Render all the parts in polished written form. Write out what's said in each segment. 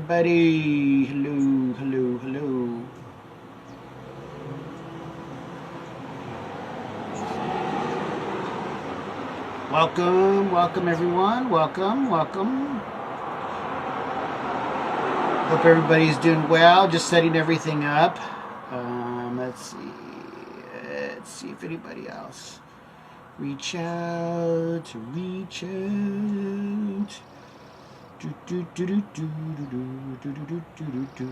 everybody. Hello, hello, hello. Welcome, welcome everyone. Welcome, welcome. Hope everybody's doing well. Just setting everything up. Let's see. Let's see if anybody else. Reach out. Do, do, do, do, do, do, do, do, do, do, do.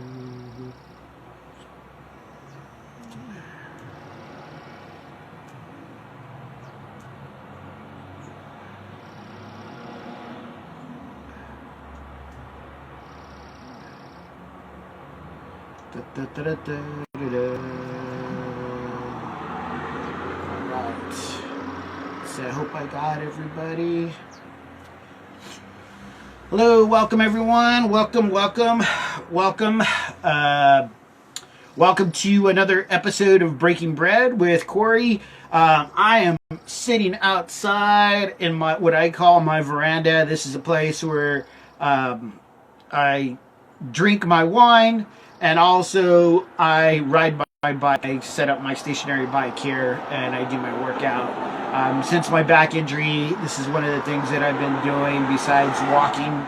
Da, da, da, da, da, da. Alright. So I hope I got everybody. Hello, welcome everyone. Welcome, welcome, welcome. Welcome to another episode of Breaking Bread with Corey. I am sitting outside in my what I call my veranda. This is a place where I drink my wine and also I ride my bike, set up my stationary bike here, and I do my workout. Since my back injury, this is one of the things that I've been doing besides walking.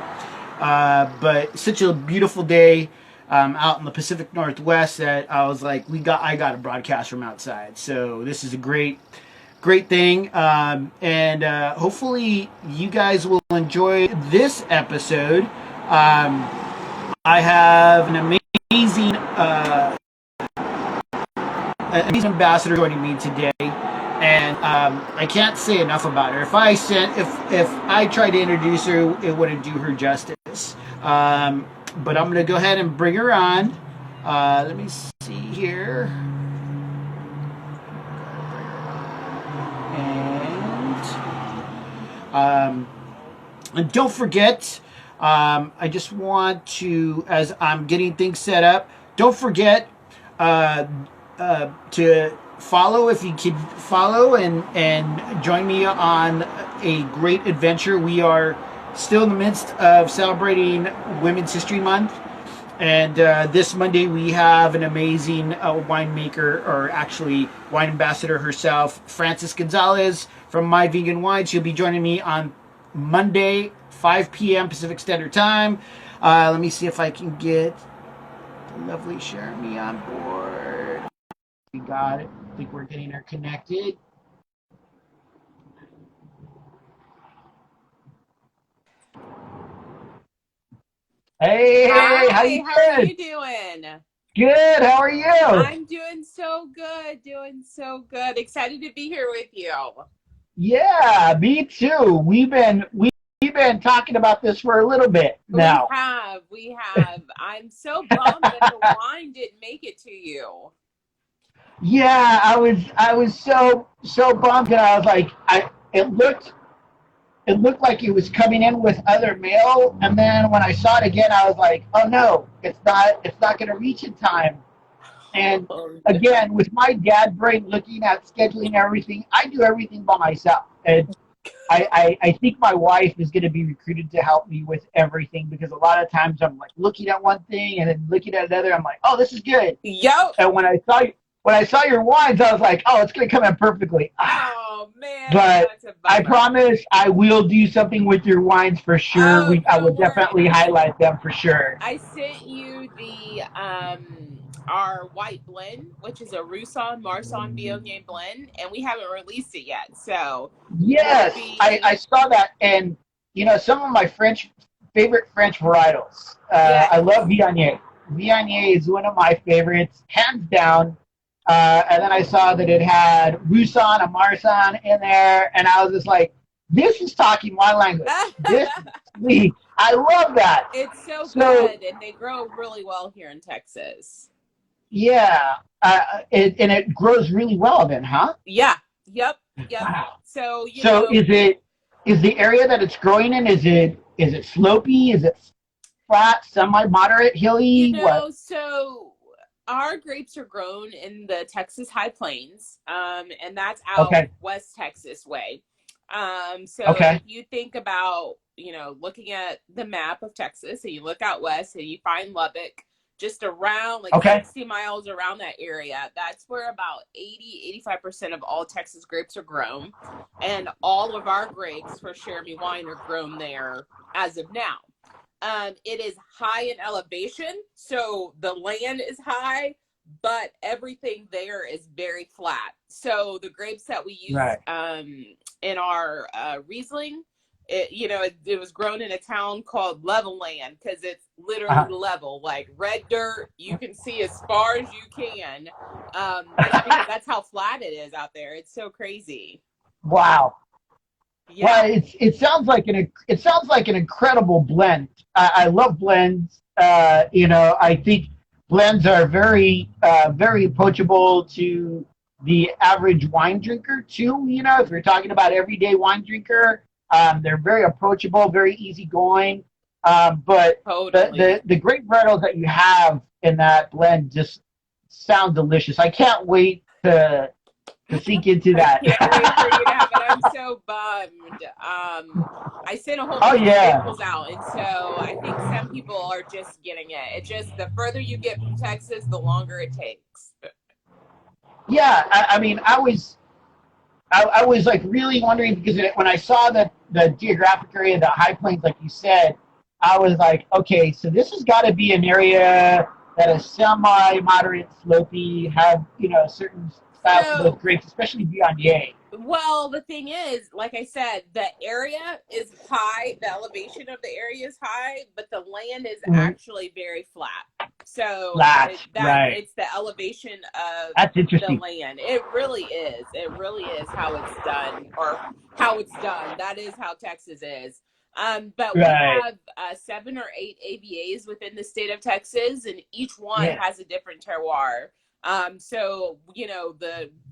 But such a beautiful day out in the Pacific Northwest that I was like, I got to broadcast from outside. So this is a great thing. And hopefully you guys will enjoy this episode. I have an amazing ambassador joining me today. And I can't say enough about her. If I tried to introduce her, it wouldn't do her justice. But I'm going to go ahead and bring her on. Let me see here. And don't forget, I just want to, as I'm getting things set up, don't forget to follow if you can follow and join me on a great adventure. We are still in the midst of celebrating Women's History Month, and this Monday we have an amazing winemaker, or actually wine ambassador herself, Frances Gonzalez from My Vegan Wine. She'll be joining me on Monday 5 p.m. Pacific Standard Time. Let me see if I can get the lovely Cheramie on board. We got it. I think we're getting her connected. Hey, hi, how you are you doing? Good. How are you? I'm doing so good. Excited to be here with you. Yeah, me too. We've been talking about this for a little bit now. We have. I'm so bummed that the wine didn't make it to you. Yeah, I was so bummed, and I was like, it looked like it was coming in with other mail, and then when I saw it again, I was like, oh no, it's not going to reach in time. And again, with my dad brain looking at scheduling everything, I do everything by myself, and I think my wife is going to be recruited to help me with everything, because a lot of times I'm like looking at one thing and then looking at another. I'm like, oh, this is good. Yep. And when I saw your wines, I was like, oh, it's going to come in perfectly. Oh, man. But I promise I will do something with your wines for sure. I will definitely highlight them for sure. I sent you our white blend, which is a Roussan Marsanne Viognier blend, and we haven't released it yet. So yes, I saw that, and some of my favorite French varietals. Yes. I love Viognier. Viognier is one of my favorites, hands down. And then I saw that it had Roussan and Marsanne in there, and I was just like, this is talking my language. This is sweet. I love that. It's so good, and they grow really well here in Texas. Yeah. And it grows really well then, huh? Yeah. Yep. Wow. So, is the area that it's growing in, is it slopey? Is it flat, semi-moderate, hilly? So our grapes are grown in the Texas High Plains, and that's out West Texas way. If you think about looking at the map of Texas, and you look out west and you find Lubbock, just around like Okay. 60 miles around that area. That's where about 85% of all Texas grapes are grown. And all of our grapes for Cheramie Wine are grown there as of now. It is high in elevation, so the land is high, but everything there is very flat. So the grapes that we use in our Riesling, it was grown in a town called Level Land, because it's literally level, like red dirt. You can see as far as you can, just because that's how flat it is out there. It's so crazy. Wow. Yeah. Well, it sounds like an incredible blend. I love blends. I think blends are very approachable to the average wine drinker too. If you're talking about everyday wine drinker, they're very approachable, very easygoing. But totally. the grape varietals that you have in that blend just sound delicious. I can't wait to sink into that. I can't wait for you to have it. I'm so bummed. I sent a whole bunch of samples out, and so I think some people are just getting it. It's just the further you get from Texas, the longer it takes. Yeah, I was like really wondering, because when I saw the geographic area, the high plains, like you said, I was like, okay, so this has got to be an area that is semi-moderate, slopey, have certain styles of those grapes, especially Viognier. Well, the thing is, like I said, the area is high, the elevation of the area is high, but the land is actually very flat. So it's the elevation of the land. It really is. It really is how it's done, or how it's done. That is how Texas is. But we have 7 or 8 AVAs within the state of Texas, and each one has a different terroir. So,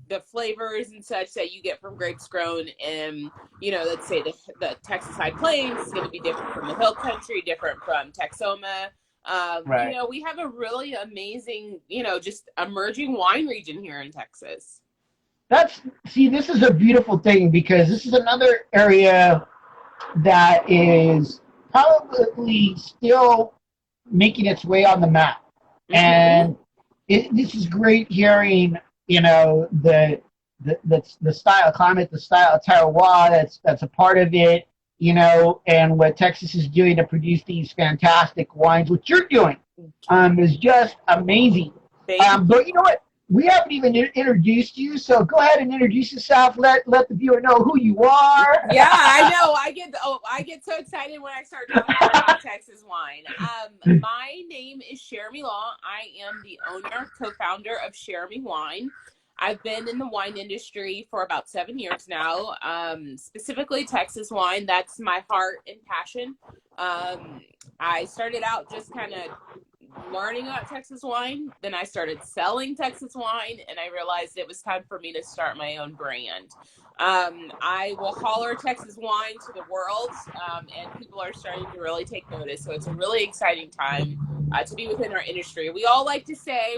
the flavors and such that you get from grapes grown in, let's say the Texas High Plains is going to be different from the Hill Country, different from Texoma. We have a really amazing, just emerging wine region here in Texas. This is a beautiful thing, because this is another area that is probably still making its way on the map. Mm-hmm. And this is great hearing, the style of climate, the style of terroir that's a part of it, and what Texas is doing to produce these fantastic wines, what you're doing, is just amazing. But you know what? We haven't even introduced you, so go ahead and introduce yourself. Let the viewer know who you are. Yeah, I know. I get so excited when I start talking about Texas wine. My name is Cheramie Law. I am the owner, co-founder of Cheramie Wine. I've been in the wine industry for about 7 years now. Specifically Texas wine. That's my heart and passion. I started out just kind of learning about Texas wine. Then I started selling Texas wine, and I realized it was time for me to start my own brand. I will holler Texas wine to the world, and people are starting to really take notice. So it's a really exciting time to be within our industry. We all like to say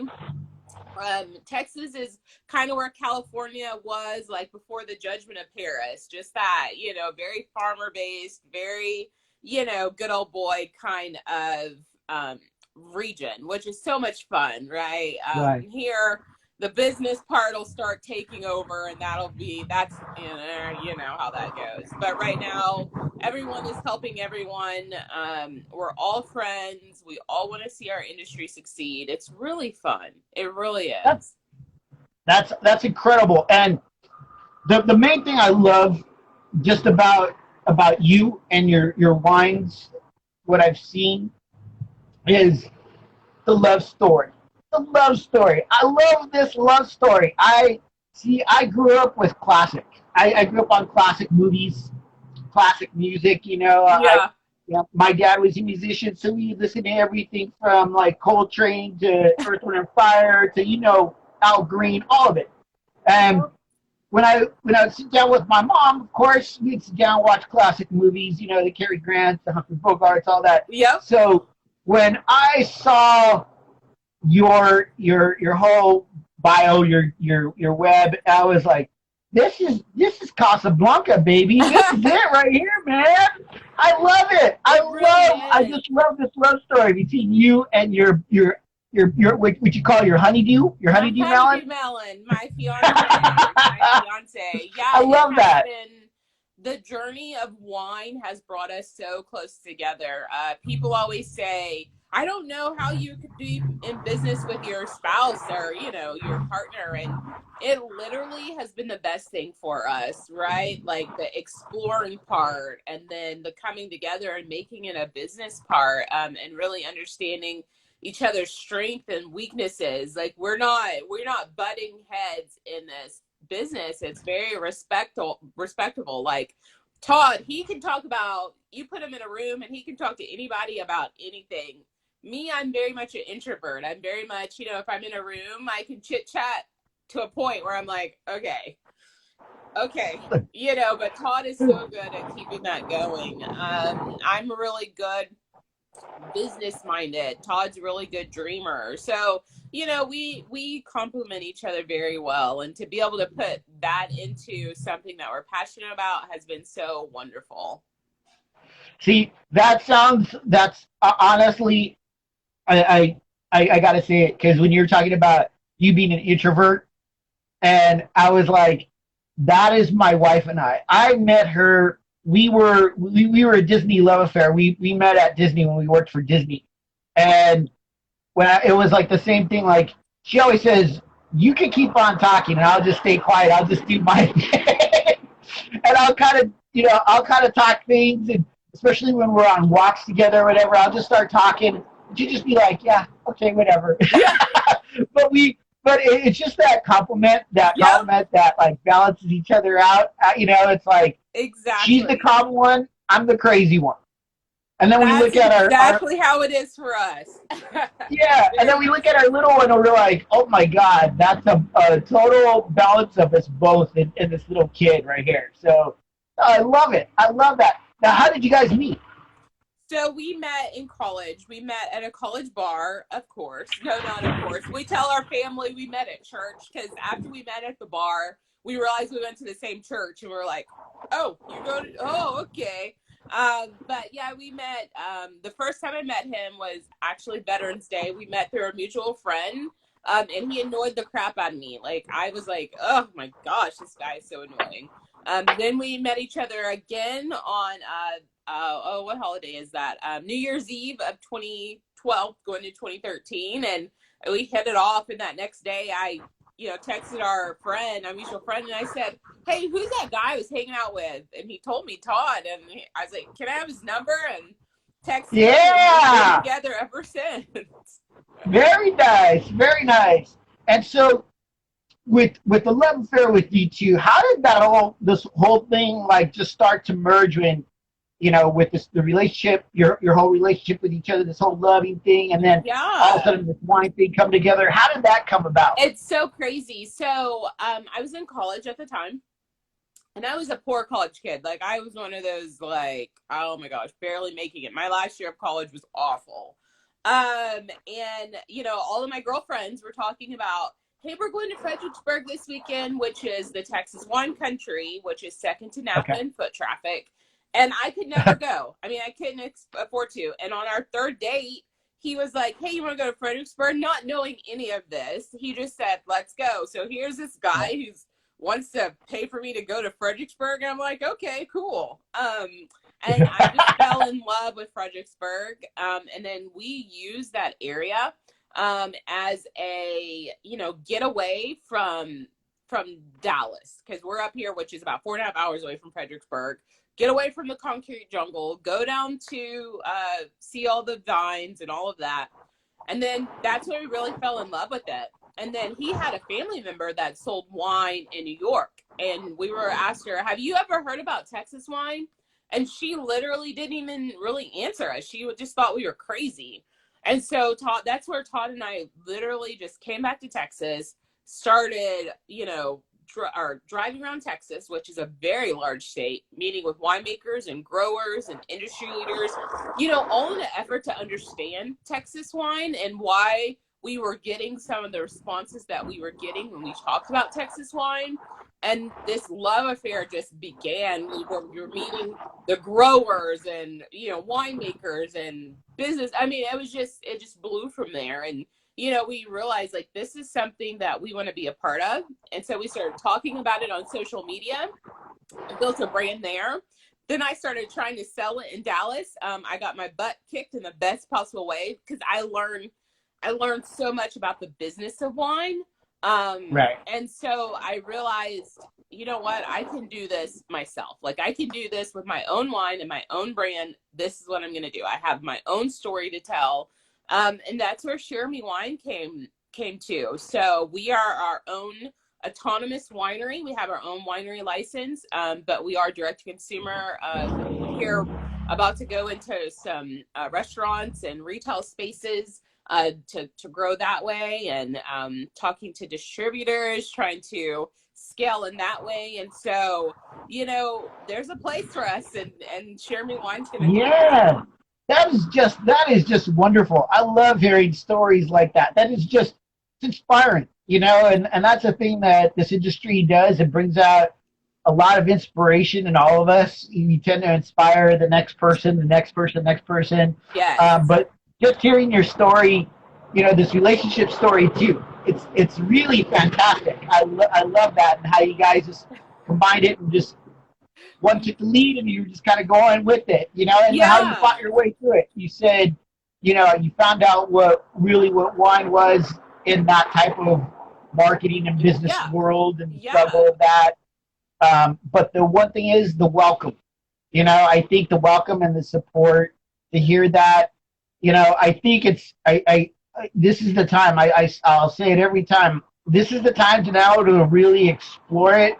Texas is kind of where California was like before the Judgment of Paris. Just that, very farmer based, very, good old boy kind of region, which is so much fun, right? Here the business part will start taking over, and that's how that goes. But right now everyone is helping everyone. We're all friends. We all want to see our industry succeed. It's really fun. It really is. That's incredible. And the main thing I love just about you and your wines, what I've seen, is the love story. The love story. I love this love story. I grew up with classic. I grew up on classic movies, classic music, my dad was a musician, so we listened to everything from like Coltrane to Earth, Wind and Fire to, Al Green, all of it. And when I would sit down with my mom, of course, we'd sit down and watch classic movies, the Cary Grants, the Humphrey Bogarts, all that. Yep. So when I saw your whole bio, your web, I was like, this is Casablanca, baby. This is it right here, man. I love it. I Really is. just love this love story between you and your what you call your honeydew, My honeydew melon. melon, my fiance. I Yeah, it love has that. been, the journey of wine has brought us so close together. People always say, I don't know how you could be in business with your spouse or, your partner. And it literally has been the best thing for us, right? Like the exploring part and then the coming together and making it a business part, and really understanding each other's strength and weaknesses. Like we're not butting heads in this business. It's very respectable. Like Todd, he can talk about, you put him in a room and he can talk to anybody about anything. Me, I'm very much an introvert. I'm very much, if I'm in a room, I can chit chat to a point where I'm like, okay, but Todd is so good at keeping that going. I'm really good business minded. Todd's a really good dreamer. So, we complement each other very well. And to be able to put that into something that we're passionate about has been so wonderful. See, that's honestly, I gotta say it because when you're talking about you being an introvert, and I was like, that is my wife and I. I met her. We were a Disney love affair. We met at Disney when we worked for Disney, and it was like the same thing. Like she always says, you can keep on talking, and I'll just stay quiet. I'll just do my thing, and I'll kind of talk things, and especially when we're on walks together or whatever, I'll just start talking. She'd just be like, yeah, okay, whatever. But it's just that compliment that like balances each other out. It's like Exactly. she's the calm one, I'm the crazy one. And then That's we look at exactly how it is for us. yeah, and then we look at our little one and we're like, oh my God, that's a total balance of us both in this little kid right here. So I love it. I love that. Now, how did you guys meet? So we met in college. We met at a college bar, of course. No, not of course. We tell our family we met at church because after we met at the bar, we realized we went to the same church and we were like, oh, okay. But yeah, we met. The first time I met him was actually Veterans Day. We met through a mutual friend. And he annoyed the crap out of me. Like, I was like, oh my gosh, this guy is so annoying. Then we met each other again on, what holiday is that? New Year's Eve of 2012 going to 2013. And we hit it off. And that next day I, texted our mutual friend, and I said, hey, who's that guy I was hanging out with? And he told me Todd. And I was like, can I have his number? And texted him. And we've been together ever since. Very nice. Very nice. And so with the love affair with you two, how did this whole thing like just start to merge when, with the relationship, your whole relationship with each other, this whole loving thing, and then all of a sudden this wine thing come together? How did that come about? It's so crazy. So I was in college at the time, and I was a poor college kid. Like, I was one of those, like, oh my gosh, barely making it. My last year of college was awful. And all of my girlfriends were talking about, hey, we're going to Fredericksburg this weekend, which is the Texas wine country, which is second to Napa in foot traffic. And I could never go. I mean, I couldn't afford to. And on our third date, he was like, hey, you want to go to Fredericksburg? Not knowing any of this. He just said, let's go. So here's this guy who wants to pay for me to go to Fredericksburg. And I'm like, okay, cool. And I just fell in love with Fredericksburg. And then we used that area as a, getaway from Dallas. Because we're up here, which is about 4.5 hours away from Fredericksburg. Get away from the concrete jungle, go down to see all the vines and all of that. And then that's when we really fell in love with it. And then he had a family member that sold wine in New York. And we were asked her, have you ever heard about Texas wine? And she literally didn't even really answer us. She just thought we were crazy. And so that's where Todd and I literally just came back to Texas, started, driving around Texas, which is a very large state, meeting with winemakers and growers and industry leaders, all in an effort to understand Texas wine and why we were getting some of the responses that we were getting when we talked about Texas wine. And this love affair just began. We were meeting the growers and, you know, winemakers and business. I mean, it just blew from there. And, you know, we realized like this is something that we want to be a part of. And so we started talking about it on social media. I built a brand there. Then I started trying to sell it in Dallas. I got my butt kicked in the best possible way because I learned so much about the business of wine. Right. And so I realized, you know what, I can do this myself. Like I can do this with my own wine and my own brand. This is what I'm going to do. I have my own story to tell. And that's where Cheramie Wine came to. So we are our own autonomous winery. We have our own winery license, but we are direct to consumer. We're about to go into some restaurants and retail spaces to grow that way, and talking to distributors, trying to scale in that way. And so, you know, there's a place for us, and Cheramie Wine's going to do Yeah. That is just wonderful. I love hearing stories like that. That is just, it's inspiring, you know, and that's a thing that this industry does. It brings out a lot of inspiration in all of us. You tend to inspire the next person, the next person, next person. Yes. But just hearing your story, you know, this relationship story too, it's really fantastic. I love that, and how you guys just combined it and just one took the lead and you were just kind of going with it, you know, and how you Yeah. fought your way through it. You said, you know, you found out what wine was in that type of marketing and business Yeah. world, and the Yeah. struggle of that. But the one thing is the welcome. You know, I think the welcome and the support to hear that, you know, I think this is the time, I'll say it every time. This is the time to now to really explore it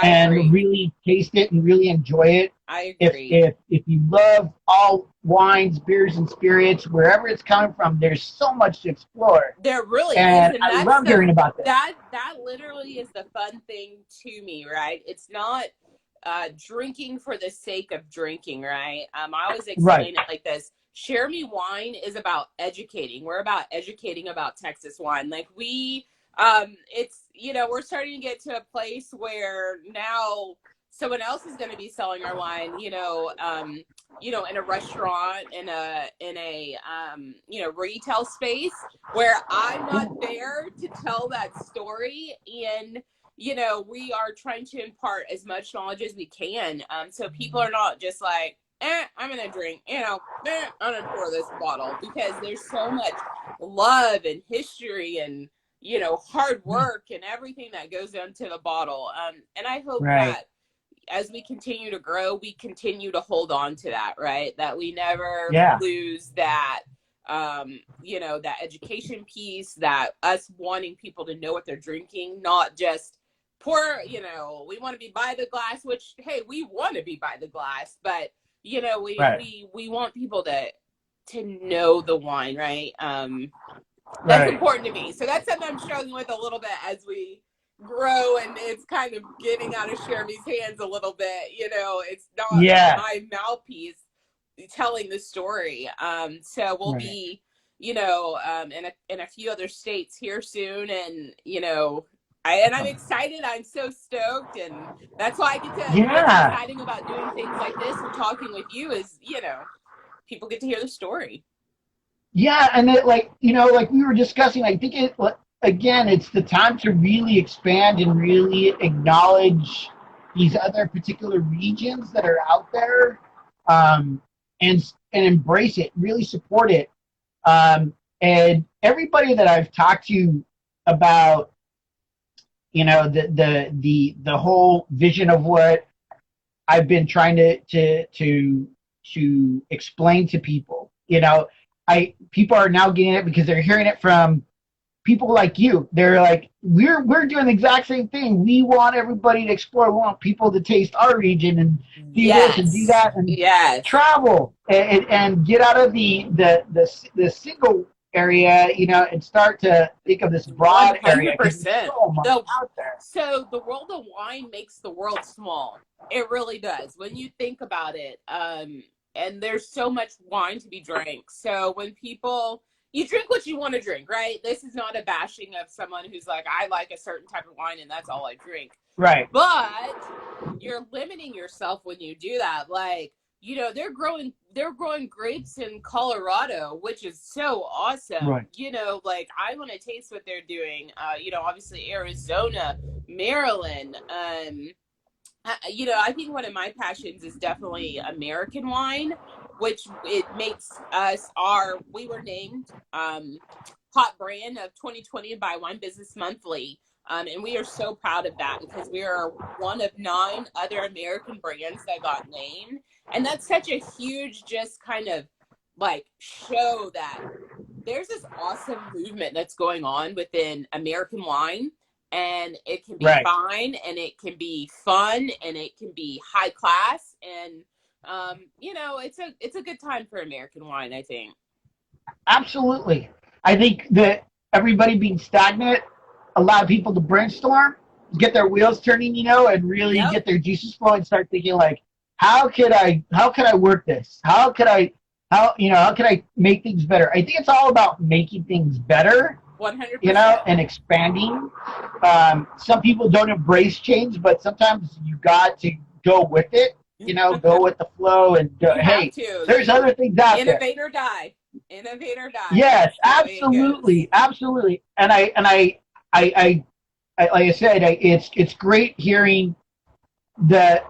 and agree. really taste it and really enjoy it. I agree. If you love all wines, beers, and spirits, wherever it's coming from, there's so much to explore. There really And is, and I that's love hearing about this. that literally is the fun thing to me, right? It's not drinking for the sake of drinking, right? I always explain it like this. Cheramie Wine is about educating. We're about educating about Texas wine. Like it's, you know, we're starting to get to a place where now someone else is going to be selling our wine, you know, in a restaurant, in a you know, retail space, where I'm not there to tell that story. And, you know, we are trying to impart as much knowledge as we can. So people are not just like, I'm going to drink, you know, I'm going to pour this bottle, because there's so much love and history and, you know, hard work and everything that goes into the bottle. And I hope that as we continue to grow, we continue to hold on to that, right? That we never lose that, you know, that education piece, that us wanting people to know what they're drinking, not just pour, you know, we want to be by the glass, which, hey, we want to be by the glass, but, you know, we want people to know the wine, right? That's important to me. So that's something I'm struggling with a little bit as we grow, and it's kind of getting out of Cheramie's hands a little bit. You know, it's not my mouthpiece telling the story. So we'll be, you know, in a few other states here soon, and you know, I'm excited. I'm so stoked, and that's why I get to. What's exciting about doing things like this and talking with you is, you know, people get to hear the story. Yeah, and it, like, you know, like we were discussing, I think again, it's the time to really expand and really acknowledge these other particular regions that are out there, and embrace it, really support it. And everybody that I've talked to about, you know, the whole vision of what I've been trying to explain to people, you know, people are now getting it because they're hearing it from people like you. They're like, we're doing the exact same thing. We want everybody to explore. We want people to taste our region and do this and do that and travel and get out of the single area, you know, and start to think of this broad 100%. area. So much out there. So the world of wine makes the world small. It really does. When you think about it, and there's so much wine to be drank. So when people, you drink what you want to drink, right? This is not a bashing of someone who's like, I like a certain type of wine and that's all I drink. Right. But you're limiting yourself when you do that. Like, you know, they're growing grapes in Colorado, which is so awesome. Right. You know, like I want to taste what they're doing. You know, obviously Arizona, Maryland. You know, I think one of my passions is definitely American wine, which it makes us we were named hot brand of 2020 by Wine Business Monthly. And we are so proud of that because we are one of 9 other American brands that got named. And that's such a huge, just kind of like show that there's this awesome movement that's going on within American wine. And it can be fine, and it can be fun, and it can be high class. And, you know, it's a good time for American wine, I think. Absolutely. I think that everybody being stagnant allowed people to brainstorm, get their wheels turning, you know, and really get their juices flowing and start thinking like, how could I work this? How could I make things better? I think it's all about making things better. 100%. You know, and expanding. Some people don't embrace change, but sometimes you got to go with it. You know, go with the flow and go, hey, there's other things out there. Innovate or die. Innovate or die. Yes, absolutely, absolutely. And I like I said, it's great hearing the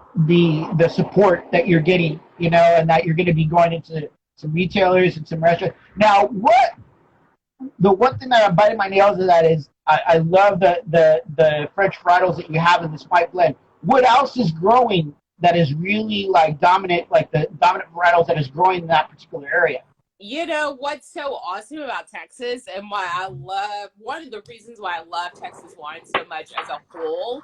support that you're getting, you know, and that you're going to be going into some retailers and some restaurants. Now, the one thing that I'm biting my nails of that is I love the French varietals that you have in this white blend. What else is growing that is really like dominant, like the dominant varietals that is growing in that particular area? You know what's so awesome about Texas, and why one of the reasons why I love Texas wine so much as a whole,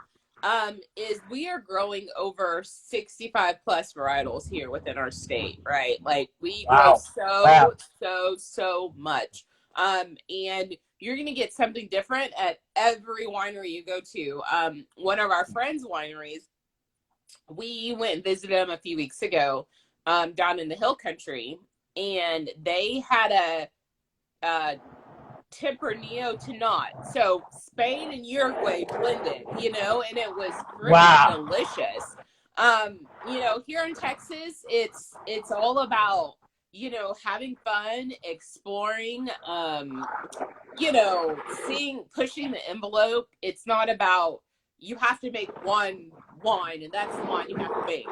is we are growing over 65 plus varietals here within our state, right? Like we grow so much. And you're going to get something different at every winery you go to. One of our friends' wineries, we went and visited them a few weeks ago, down in the hill country, and they had a Tempranillo to not. So Spain and Uruguay blended, you know, and it was really delicious. You know, here in Texas, it's all about, you know, having fun, exploring, you know, pushing the envelope. It's not about, you have to make one wine and that's the wine you have to make.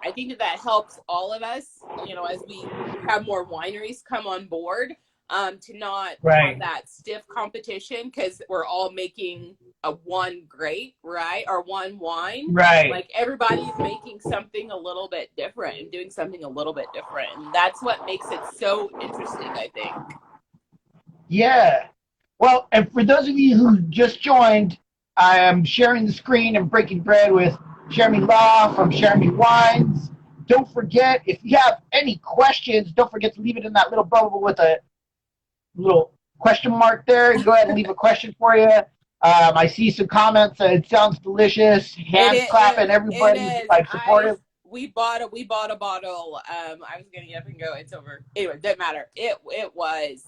I think that helps all of us, you know, as we have more wineries come on board, to not have that stiff competition because we're all making a one grape, right? Or one wine. Right. Like everybody's making something a little bit different and doing something a little bit different. And that's what makes it so interesting, I think. Yeah. Well, and for those of you who just joined, I am sharing the screen and breaking bread with Cheramie Law from Cheramie Wines. Don't forget, if you have any questions, don't forget to leave it in that little bubble with a little question mark there. Go ahead and leave a question for you. I see some comments. It sounds delicious. Hands clapping. Everybody's like supportive. We bought a bottle. I was gonna get up and go. It's over. Anyway, doesn't matter. It was.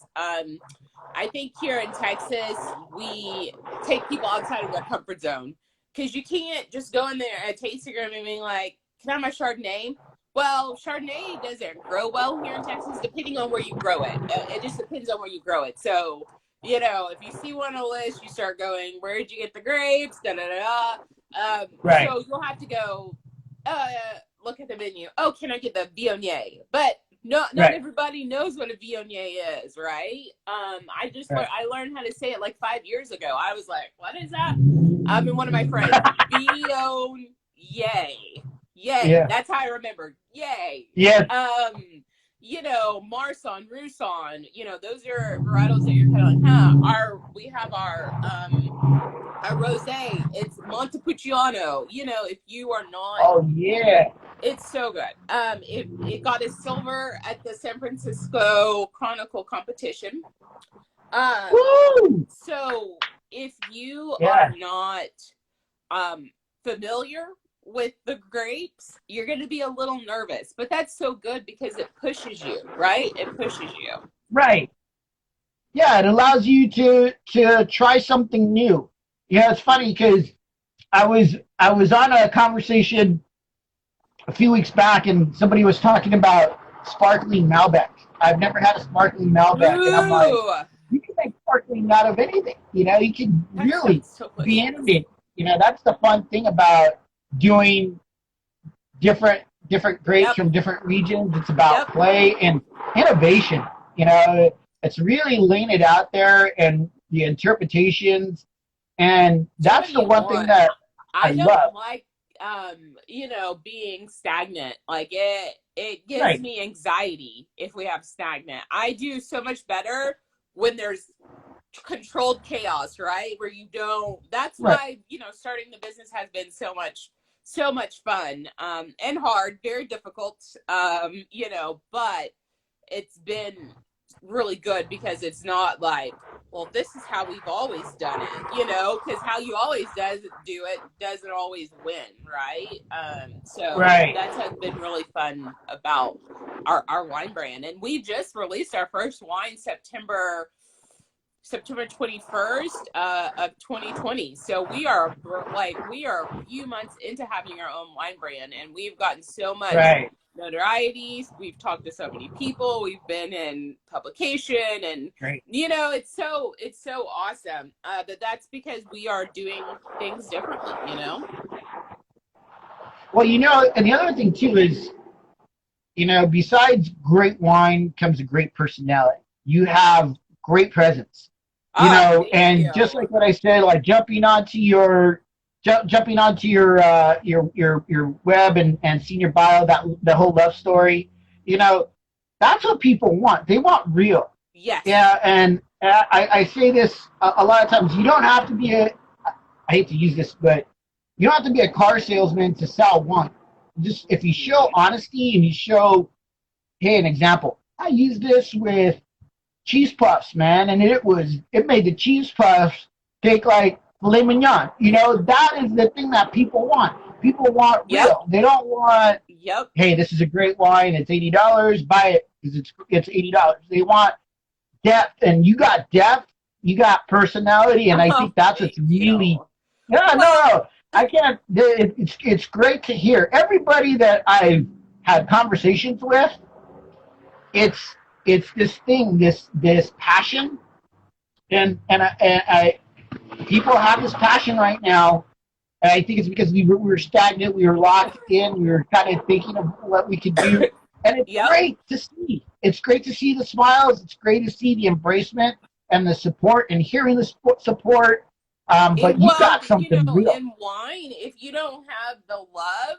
I think here in Texas, we take people outside of their comfort zone because you can't just go in there at tasting room and being like, "Can I have my Chardonnay?" Well, Chardonnay doesn't grow well here in Texas, depending on where you grow it. It just depends on where you grow it. So, you know, if you see one on a list, you start going, "Where did you get the grapes?" Da da da. Right. So you'll have to go. Look at the menu. Oh, can I get the Viognier? But not everybody knows what a Viognier is, right? I learned how to say it like 5 years ago. I was like, what is that? And one of my friends, Viognier. Yay. Yeah. That's how I remember. Yay. Yeah. You know, Marsan, Roussan, you know, those are varietals that you're kind of like, we have our rosé, it's Montepulciano. You know, if you are not, oh yeah, it's so good. It got a silver at the San Francisco Chronicle competition. Woo! So if you are not familiar with the grapes, you're going to be a little nervous, but that's so good because it pushes you, right? It pushes you. Right. Yeah, it allows you to try something new. Yeah, it's funny because I was on a conversation a few weeks back, and somebody was talking about sparkling Malbec. I've never had a sparkling Malbec, and I'm like, Ooh, you can make sparkling out of anything. You can that really sounds be delicious. innovative. That's the fun thing about doing different grapes Yep, from different regions. It's about yep. play and innovation. You know, it's really laying it out there and the interpretations, and Tell that's the you one thing what, that I I don't love. like being stagnant. Like it gives Right, me anxiety if we have stagnant. I do so much better when there's controlled chaos, right? Where you don't that's right, why, starting the business has been so much fun and hard, very difficult. But it's been really good because it's not like, well, this is how we've always done it, because how you always do it doesn't always win, right? So right. that's has been really fun about our wine brand. And we just released our first wine September 21st of 2020. So we are a few months into having our own wine brand, and we've gotten so much Right. notoriety. We've talked to so many people. We've been in publication, and Great. it's so awesome that's because we are doing things differently. Well, and the other thing too is, besides great wine comes a great personality. You have great presence. Oh, thank And just you. like what I said, like jumping onto your web and seeing your bio, that the whole love story, you know, that's what people want. They want real. Yes. Yeah, and I say this a lot of times. You don't have to be I hate to use this, but you don't have to be a car salesman to sell one. Just if you show Mhm. honesty and you show, hey, an example. I use this with cheese puffs, man, and it made the cheese puffs take like filet mignon. That is the thing that people want. People want Yep. real. They don't want, Yep. hey, this is a great wine. It's $80. Buy it because it's $80. They want depth, and you got depth. You got personality, and I Oh, think that's what's thank really. you. Yeah, Well, no, I can't. It's great to hear everybody that I've had conversations with. It's it's this thing, this passion, and I people have this passion right now, and I think it's because we were stagnant, we were locked in, we were kind of thinking of what we could do, and it's yep. great to see. It's great to see the smiles. It's great to see the embracement and the support, and hearing the support. But you Well, got something real, in wine, if you don't have the love,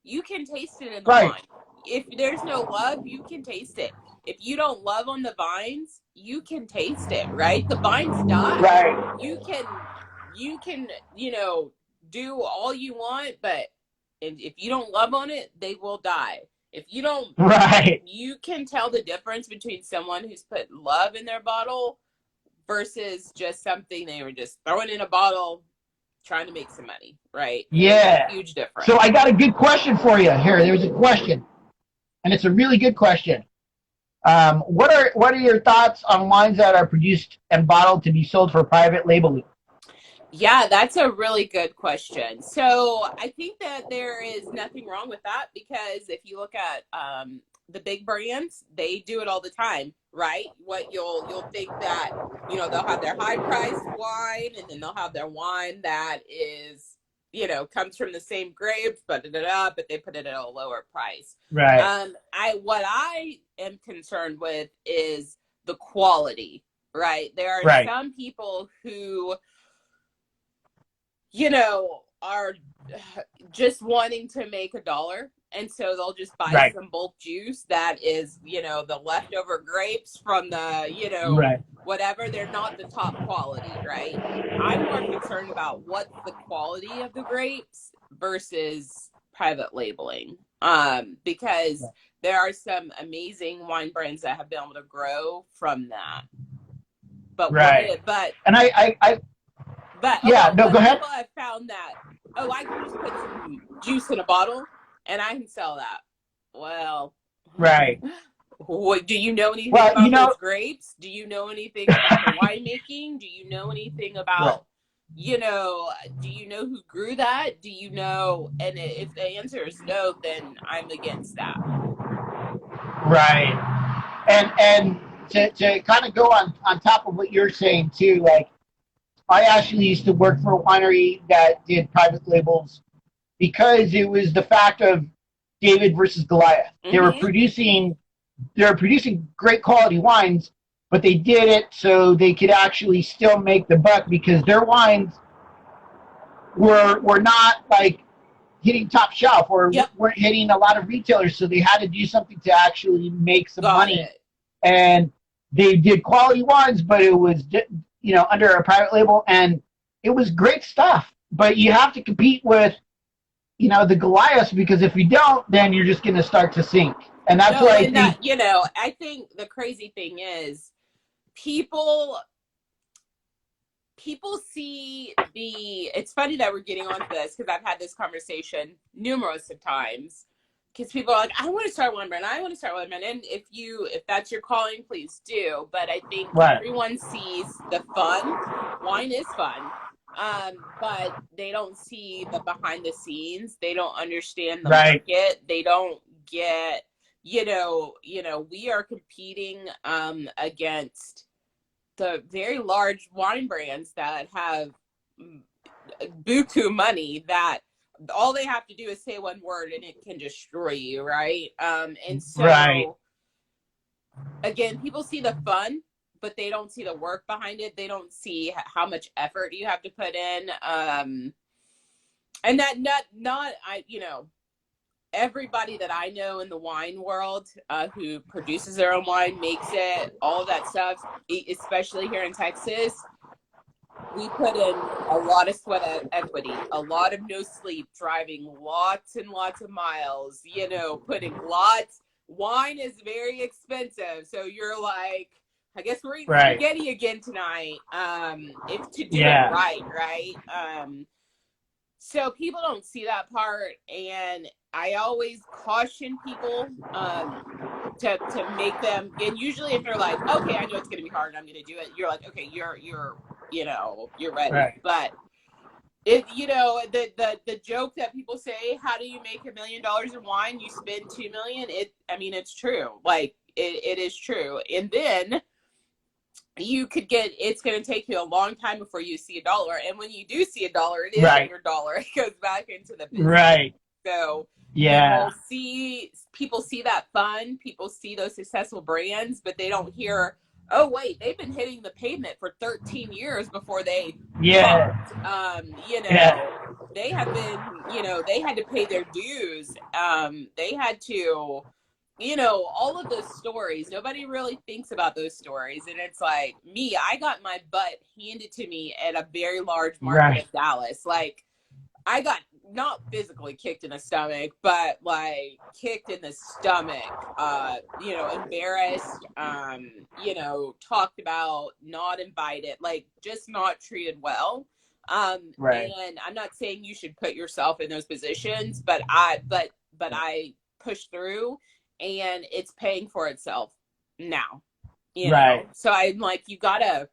you can taste it in the right? wine. If there's no love, you can taste it. If you don't love on the vines, you can taste it, right? The vines die. Right, You can, do all you want, but if you don't love on it, they will die. If you don't, right. you can tell the difference between someone who's put love in their bottle versus just something they were just throwing in a bottle trying to make some money, right? There's a Yeah. huge So difference. I got a good question for you here. There's a question, and it's a really good question. What are your thoughts on wines that are produced and bottled to be sold for private labeling? Yeah, that's a really good question. So I think that there is nothing wrong with that because if you look at the big brands, they do it all the time, right? What you'll think that they'll have their high priced wine and then they'll have their wine that is comes from the same grapes, but they put it at a lower price. Right, What I am concerned with is the quality, right? There are right, some people who are just wanting to make a dollar. And so they'll just buy right, some bulk juice that is, the leftover grapes from the, right, whatever. They're not the top quality, right? I'm more concerned about what's the quality of the grapes versus private labeling. Because there are some amazing wine brands that have been able to grow from that. But right. but And yeah, no, go but ahead. people have found that, oh, I can just put some juice in a bottle and I can sell that. Well, Right. What, do you know anything Well, about those grapes? Do you know anything about the winemaking? Do you know anything about, do you know who grew that? Do you know? And if the answer is no, then I'm against that. Right. And to kind of go on top of what you're saying too, like I actually used to work for a winery that did private labels because it was the fact of David versus Goliath. Mm-hmm. They were producing great quality wines, but they did it so they could actually still make the buck because their wines were not like hitting top shelf or weren't hitting a lot of retailers, so they had to do something to actually make some money. And they did quality wines, but it was under a private label, and it was great stuff. But you have to compete with the Goliaths, because if you don't, then you're just going to start to sink. And that's why I think the crazy thing is people see it's funny that we're getting onto this, because I've had this conversation numerous of times, because people are like, I want to start one brand, and if that's your calling, please do. But I think everyone sees the fun. Wine is fun. But they don't see the behind the scenes. They don't understand the market. They don't get, we are competing against the very large wine brands that have buku money, that all they have to do is say one word and it can destroy you, right? And so again, people see the fun, but they don't see the work behind it. They don't see how much effort you have to put in. And that everybody that I know in the wine world who produces their own wine, makes it, all of that stuff, especially here in Texas, we put in a lot of sweat equity, a lot of no sleep, driving lots and lots of miles, putting lots. Wine is very expensive. So you're like, I guess we're eating spaghetti again tonight. If to do it right. So people don't see that part, and I always caution people to make them. And usually, if they're like, okay, I know it's going to be hard, and I'm going to do it, you're like, okay, you're ready. Right. But if the joke that people say, how do you make $1 million in wine? You spend $2 million. It's true. Like it is true, and then you could it's going to take you a long time before you see $1. And when you do see $1, it is your dollar. It goes back into the business. Right. So people see that fun. People see those successful brands, but they don't hear, oh, wait, they've been hitting the pavement for 13 years before they popped. They have been, they had to pay their dues. They had to, all of those stories, nobody really thinks about those stories. And it's like me, I got my butt handed to me at a very large market of Dallas. Like, I got not physically kicked in the stomach, but like kicked in the stomach, embarrassed, talked about, not invited, like just not treated well. And I'm not saying you should put yourself in those positions, but I pushed through, and it's paying for itself now. So I'm like, you gotta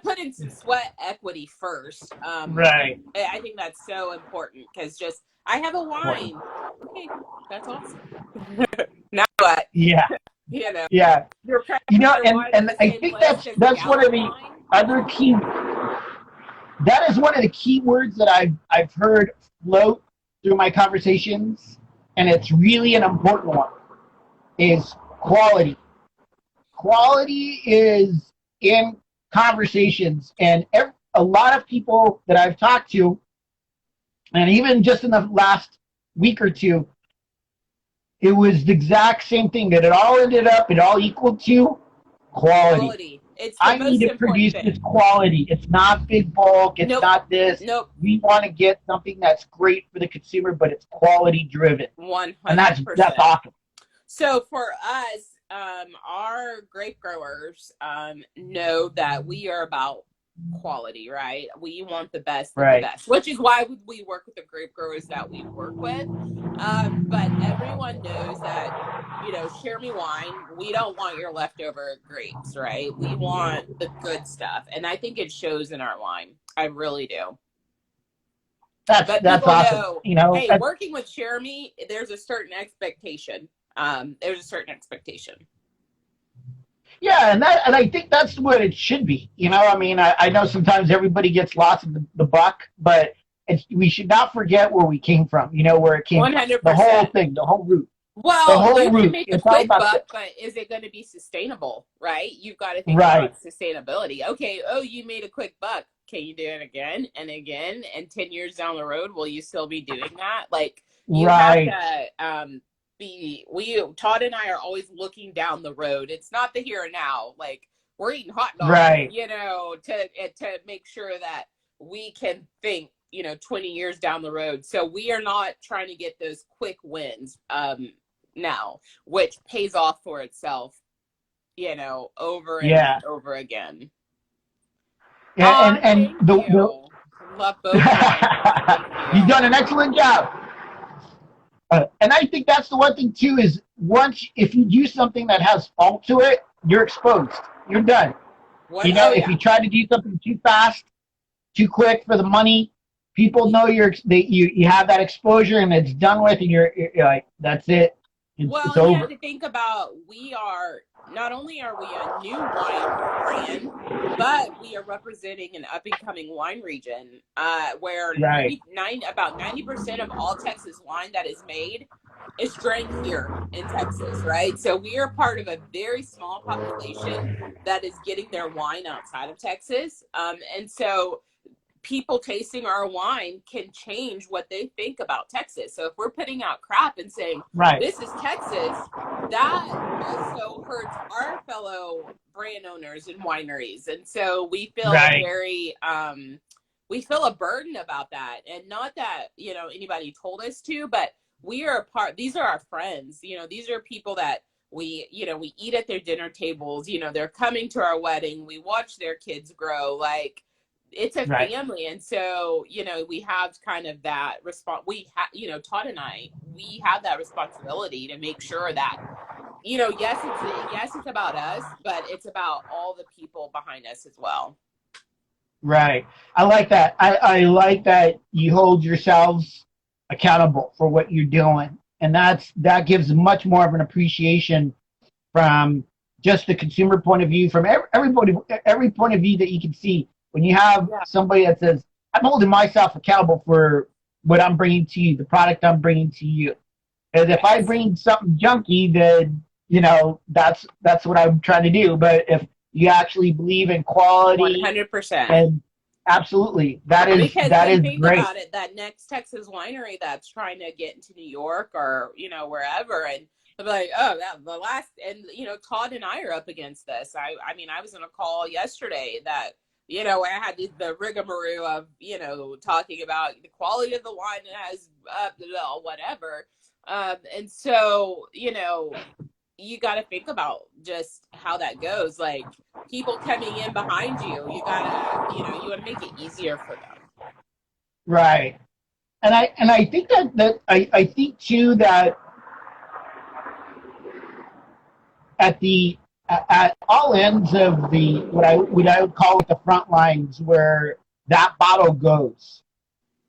put in some sweat equity first. I think that's so important, because I have a wine. Okay, that's awesome. Now what? Yeah. And I think that's one of the other key. That is one of the key words that I've heard float through my conversations, and it's really an important one, is quality. Quality is in conversations, and a lot of people that I've talked to, and even just in the last week or two, it was the exact same thing, that it all equaled to quality. I need to produce this quality. It's not big bulk. It's not this. We want to get something that's great for the consumer, but it's quality driven. 100%. And that's awesome. So for us, our grape growers know that we are about quality, right? We want the best of the Right. best, which is why we work with the grape growers that we work with. But everyone knows that, you know, Cheramie Wine, we don't want your leftover grapes, right? We want the good stuff. And I think it shows in our wine. I really do. But That's people awesome. know, You know, hey, working with Cheramie, there's a certain expectation. There's a certain expectation. yeah, and I think that's what it should be. You know, I mean, I know sometimes everybody gets lost in the buck, but we should not forget where we came from. You know, where it came from. 100%. The whole thing, the whole root. Well, you can make a quick buck, but is it going to be sustainable, right? You've got to think about sustainability. Okay, oh, you made a quick buck. Can you do it again and again? And 10 years down the road, will you still be doing that? Like, you have to Todd and I are always looking down the road. It's not the here and now. Like, we're eating hot dogs, you know, to make sure that we can think, you know, 20 years down the road. So we are not trying to get those quick wins now, which pays off for itself, you know, over and over again. Yeah, and love both. You've done an excellent job. And I think that's the one thing too is if you do something that has fault to it, you're exposed. You're done. You know, if you try to do something too fast, too quick for the money, people know you have that exposure and it's done with, and you're like, that's it. It's over. You have to think about, not only are we a new wine brand, but we are representing an up-and-coming wine region where about 90% of all Texas wine that is made is drank here in Texas, right? So we are part of a very small population that is getting their wine outside of Texas. And so people tasting our wine can change what they think about Texas. So if we're putting out crap and saying, this is Texas, that also hurts our fellow brand owners and wineries. And so we feel very, we feel a burden about that. And not that, you know, anybody told us to, but we are these are our friends. You know, these are people that we eat at their dinner tables. You know, they're coming to our wedding. We watch their kids grow. Like, it's a family. And so, you know, we have kind of that you know, Todd and I, we have that responsibility to make sure that, you know, yes, it's about us, but it's about all the people behind us as well. Right. I like that. I like that you hold yourselves accountable for what you're doing. And that gives much more of an appreciation from just the consumer point of view, from every point of view that you can see. When you have somebody that says, I'm holding myself accountable for what I'm bringing to you, the product I'm bringing to you. And if I bring something junky, then, you know, that's what I'm trying to do. But if you actually believe in quality, 100%, and absolutely, that is think great. About it, that next Texas winery that's trying to get into New York or, you know, wherever, and they'll be like, oh, the last, and, you know, Todd and I are up against this. I mean, I was on a call yesterday that, you know, I had the rigmarole of, you know, talking about the quality of the wine that has whatever. And so, you know, you got to think about just how that goes. Like, people coming in behind you, you got to, you know, you want to make it easier for them. Right. And I think I think too that at all ends of the what I would call it the front lines, where that bottle goes,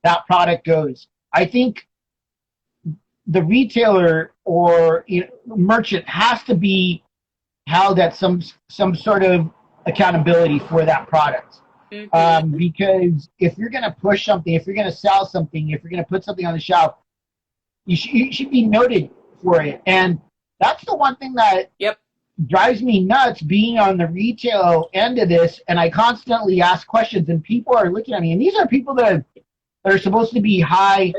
that product goes, I think the retailer or merchant has to be held at some sort of accountability for that product. Mm-hmm. Because if you're going to push something, if you're going to sell something, if you're going to put something on the shelf, you should be noted for it. And that's the one thing that drives me nuts, being on the retail end of this. And I constantly ask questions, and people are looking at me, and these are people that are supposed to be high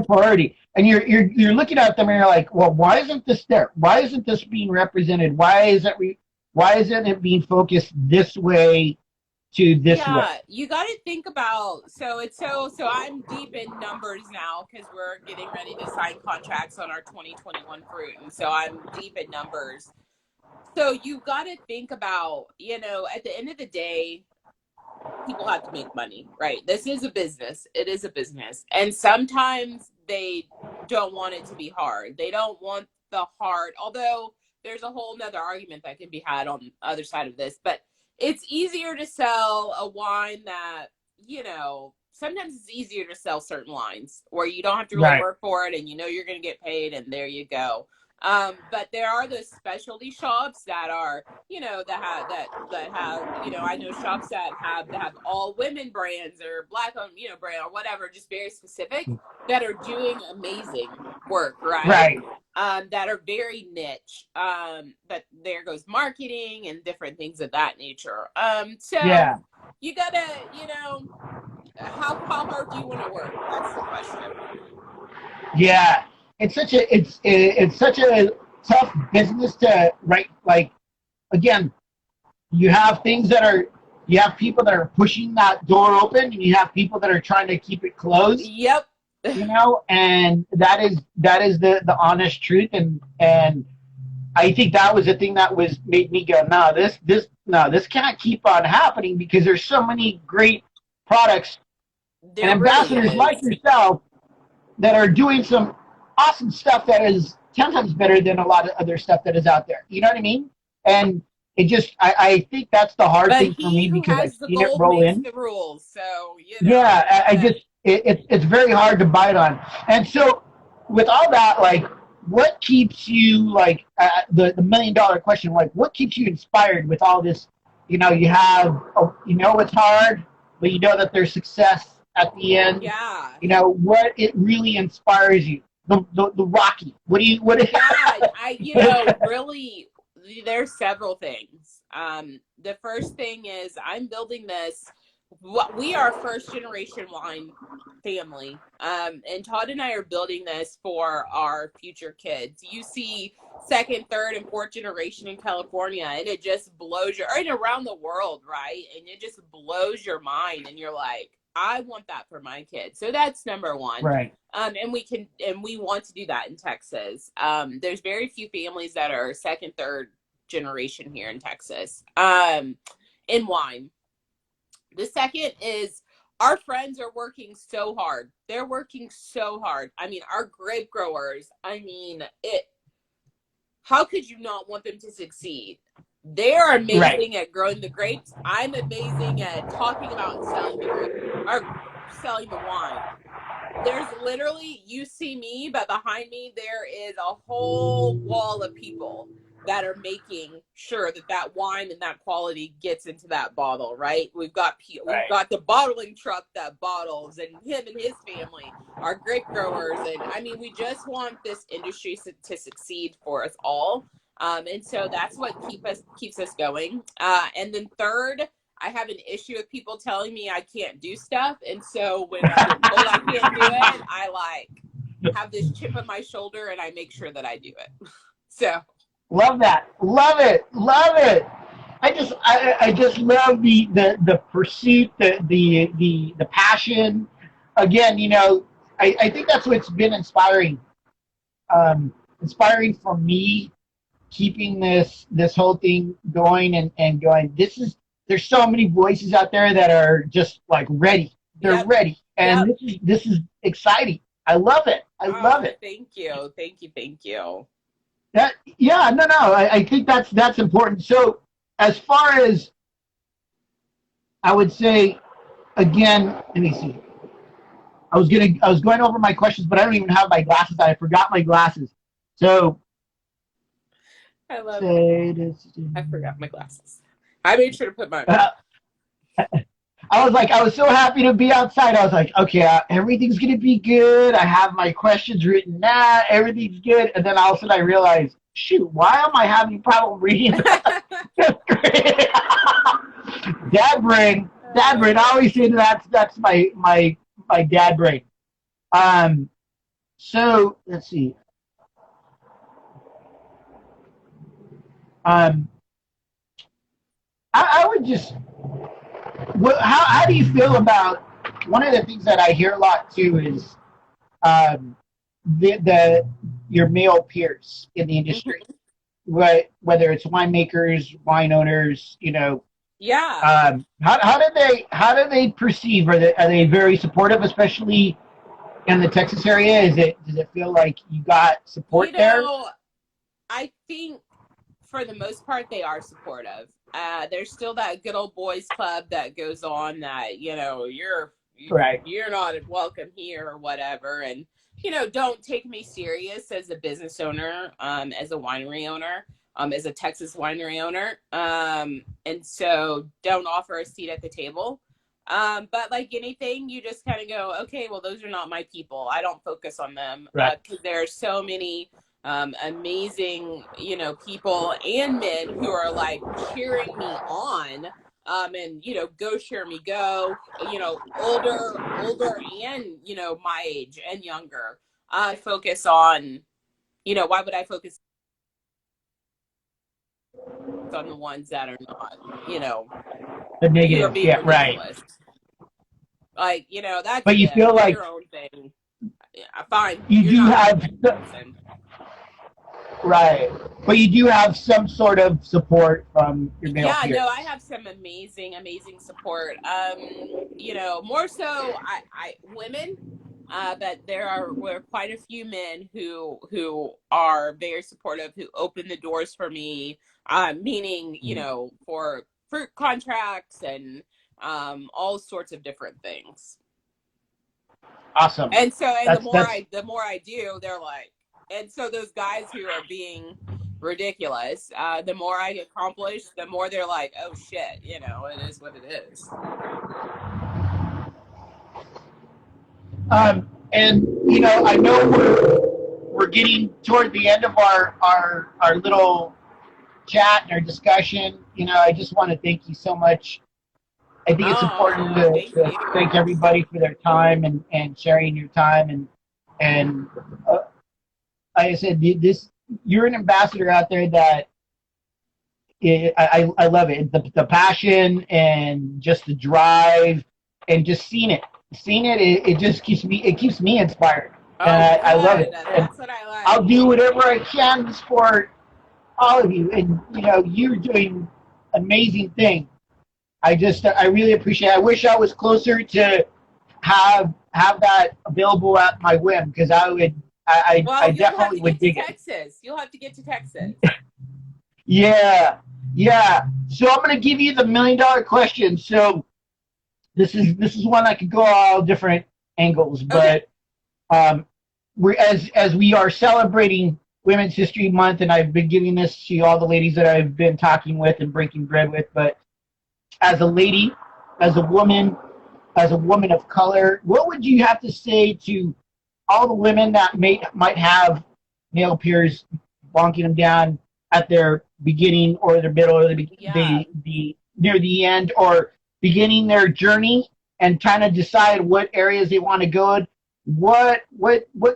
priority. And you're looking at them and you're like, well, why isn't this there? Why isn't this being represented? Why isn't it being focused this way to this way? You got to think about, so I'm deep in numbers now because we're getting ready to sign contracts on our 2021 fruit. And so I'm deep in numbers. So you got to think about, you know, at the end of the day, people have to make money, right? This is a business. It is a business. And sometimes they don't want it to be hard. They don't want the hard, although there's a whole nother argument that can be had on the other side of this. But it's easier to sell a wine that, you know, sometimes it's easier to sell certain wines where you don't have to really work for it and you know you're going to get paid and there you go. But there are those specialty shops that are, you know, that have, you know, I know shops that have all women brands or black owned, you know, brand or whatever, just very specific, that are doing amazing work, right? That are very niche. But there goes marketing and different things of that nature. So you gotta, you know, how hard do you want to work? That's the question. Yeah. It's such a tough business to write. Like, again, you have people that are pushing that door open, and you have people that are trying to keep it closed. Yep. You know, and that is the honest truth, and I think that was the thing that made me go, no, this can't keep on happening, because there's so many great products and ambassadors like yourself that are doing some awesome stuff that is 10 times better than a lot of other stuff that is out there. You know what I mean? And it just, I think that's the hard thing for me, because I've seen it roll in. The rules, so, you know. Yeah, I just, it's very hard to bite on. And so with all that, like, what keeps you, like, the $1 million question, like, what keeps you inspired with all this? You know, you know it's hard, but you know that there's success at the end. Yeah. You know, what it really inspires you? The Rocky. You know, really, there's several things. The first thing is I'm building this. We are a first generation wine family. And Todd and I are building this for our future kids. You see second, third, and fourth generation in California, and it just blows and around the world, right? And it just blows your mind, and you're like, I want that for my kids. So that's number one. Right. And we want to do that in Texas. There's very few families that are second, third generation here in Texas, in wine. The second is our friends are working so hard. They're working so hard. I mean, our grape growers, how could you not want them to succeed? They are amazing at growing the grapes. I'm amazing at talking about and selling the wine. There's literally, you see me, but behind me there is a whole wall of people that are making sure that wine and that quality gets into that bottle, right? We've got the bottling truck that bottles, and him and his family are grape growers, and we just want this industry to succeed for us all. And so that's what keeps us going. And then third, I have an issue with people telling me I can't do stuff. And so when I can't do it, I have this chip on my shoulder and I make sure that I do it. So. Love that. Love it. Love it. I just love the pursuit, the passion. Again, I think that's what's been inspiring. Inspiring for me, keeping this whole thing going and going. There's so many voices out there that are just ready. They're ready. And this is exciting. I love it. I love it. Thank you. Thank you. I think that's important. So as far as, I would say, again, let me see. I was going over my questions, but I don't even have my glasses. I forgot my glasses. So I love it. I forgot my glasses. I made sure to put mine on. I was so happy to be outside. I was like, okay, everything's going to be good. I have my questions written down. Everything's good. And then all of a sudden I realized, shoot, why am I having a problem reading? Dad brain. I always say that's my dad brain. So let's see. I would just, how do you feel about, one of the things that I hear a lot too is your male peers in the industry, right? Whether it's winemakers, wine owners, Yeah. How do they perceive? Are they very supportive, especially in the Texas area? Does it feel like you got support You there? know, I think for the most part they are supportive. There's still that good old boys club that goes on that, Right. you're not welcome here or whatever, and don't take me serious as a business owner, as a winery owner, as a Texas winery owner, and so don't offer a seat at the table. But like anything, you just kind of go, okay, well, those are not my people. I don't focus on them, Right. because there are so many amazing, people and men who are like cheering me on, and go Cheramie, go, older and my age and younger. Focus on, why would I focus on the ones that are not, The who are negative. being Yeah. Right. ridiculous? Like, that's But you them. feel Do like your own thing. Yeah, fine. you You're do not my have person. right, but you do have some sort of support from your male Yeah, peers. no, I have some amazing support. More so I women, but were quite a few men who are very supportive, who open the doors for me, meaning, for fruit contracts and all sorts of different things. Awesome. And so, and the more That's I do, they're like, and so those guys who are being ridiculous, the more I accomplish, the more they're like, oh shit, it is what it is. and I know we're getting toward the end of our little chat and our discussion. I just want to thank you so much. I think it's Oh important no, thank to you. thank everybody for their time and sharing your time and like I said, this you're an ambassador out there that I love it. The passion and just the drive and just seeing it just keeps me inspired, and Oh I love good, it. And that's what I I'll like. do whatever I can to support all of you. And you're doing amazing things. I really appreciate it. I wish I was closer to have that available at my whim, because I Well, you'll have definitely to would get to dig it. Texas. You'll have to get to Texas. Yeah, yeah. So I'm gonna give you the $1,000,000 question. So this is one that could go all different angles, Okay. but we're as we are celebrating Women's History Month, and I've been giving this to all the ladies that I've been talking with and breaking bread with. But as a lady, as a woman, as a woman of color, what would you have to say to all the women that might have male peers bonking them down at their beginning or their middle or Yeah. the near the end, or beginning their journey and trying to decide what areas they want to go in? What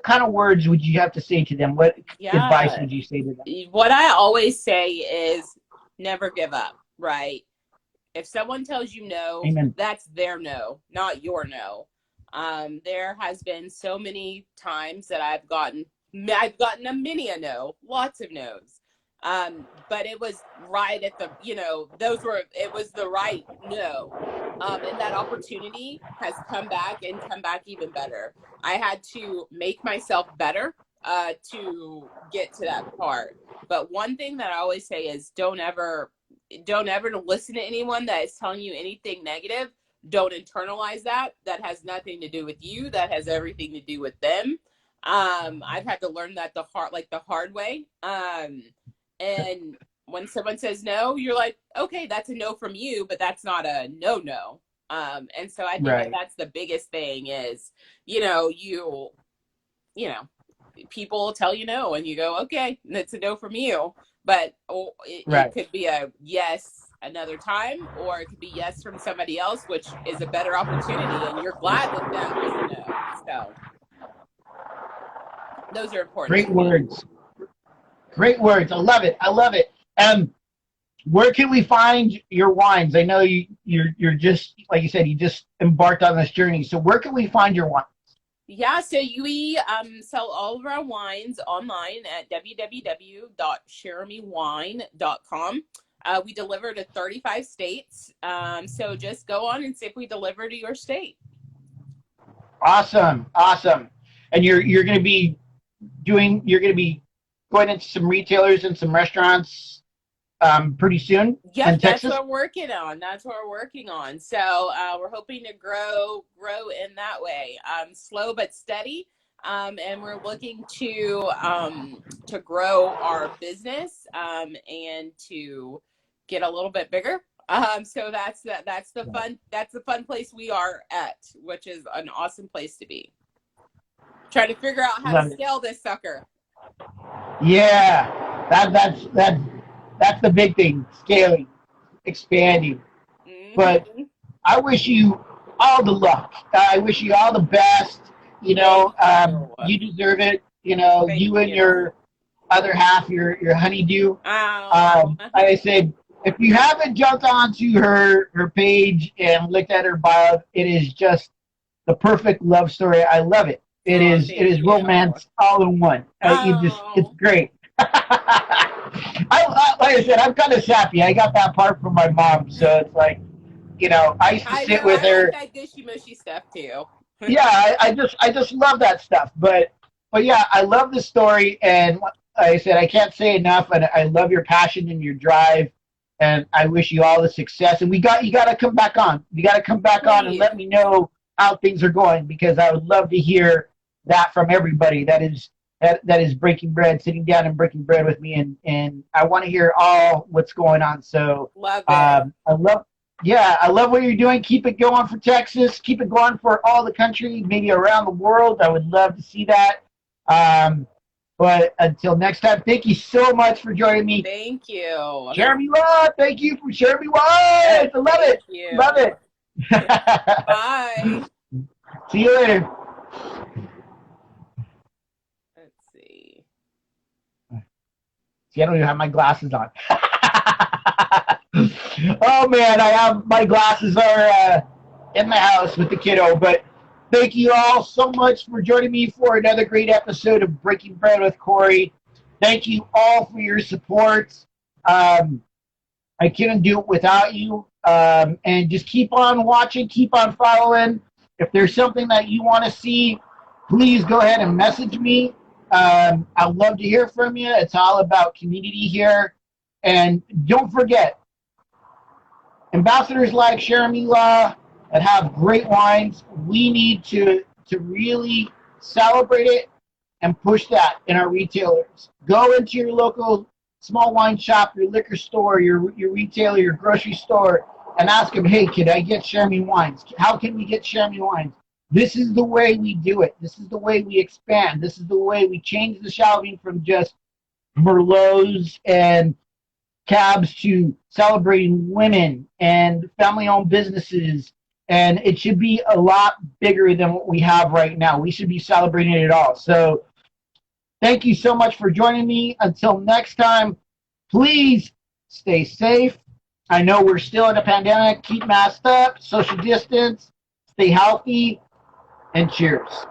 kind of words would you have to say to them? What advice Yeah. would you say to them? What I always say is never give up, right? If someone tells you no, Amen. that's their no, not your no. There has been so many times that I've gotten a no, lots of no's. But it was right at it was the right no. And that opportunity has come back and come back even better. I had to make myself better, to get to that part. But one thing that I always say is don't ever listen to anyone that is telling you anything negative. Don't internalize that. That has nothing to do with you. That has everything to do with them. I've had to learn that the hard way. And when someone says no, you're like, okay, that's a no from you, but that's not a no. And so I think that Right. that's the biggest thing is, you know, people tell you no and you go, okay, that's a no from you. But it Right. could be a yes another time, or it could be yes from somebody else, which is a better opportunity. And you're glad that that was a no. So those are important Great to me. words. Great words. I love it. I love it. Where can we find your wines? I know you're just, like you said, you just embarked on this journey. So where can we find your wine? Yeah, so we sell all of our wines online at www.cheramiewine.com. We deliver to 35 states. So just go on and see if we deliver to your state. Awesome. And you're going to be going into some retailers and some restaurants pretty soon Yep, in Texas? That's what we're working on. So we're hoping to grow in that way, slow but steady. And we're looking to grow our business and to get a little bit bigger. So that's the fun place we are at, which is an awesome place to be. Trying to figure out how to scale this sucker. Yeah, that's the big thing: scaling, expanding. Mm-hmm. But I wish you all the luck. I wish you all the best. You deserve it. Thank you and your other half, your honeydew. Oh. Like I said, if you haven't jumped onto her page and looked at her bio, it is just the perfect love story. I love it. It is romance all in one. It's great. Like I said, I'm kind of sappy. I got that part from my mom, so it's like, I used to sit with her. I like that gushy mushy stuff too. Yeah, I just love that stuff. But yeah, I love the story, and like I said, I can't say enough. And I love your passion and your drive, and I wish you all the success. And you got to come back on. You got to come back on and let me know how things are going, because I would love to hear that from everybody that is breaking bread, sitting down and breaking bread with me, and I want to hear all what's going on. So love it. I love what you're doing. Keep it going for Texas. Keep it going for all the country, maybe around the world. I would love to see that. But until next time, thank you so much for joining me. Thank you. Cheramie Law, thank you for Cheramie Wine. I love it. Love it. Bye. See you later. Let's see. See, I don't even have my glasses on. Oh man, my glasses are in the house with the kiddo. But thank you all so much for joining me for another great episode of Breaking Bread with Corey. Thank you all for your support. I couldn't do it without you. And just keep on watching, keep on following. If there's something that you want to see, please go ahead and message me. I'd love to hear from you. It's all about community here. And don't forget, ambassadors like Cheramie Law that have great wines, we need to really celebrate it and push that in our retailers. Go into your local small wine shop, your liquor store, your retailer, your grocery store, and ask them, hey, can I get Cheramie wines? How can we get Cheramie wines? This is the way we do it. This is the way we expand. This is the way we change the shelving from just Merlots and cabs to celebrating women and family-owned businesses. And it should be a lot bigger than what we have right now. We should be celebrating it all. So thank you so much for joining me. Until next time, please stay safe. I know we're still in a pandemic. Keep masked up, social distance, stay healthy, and cheers.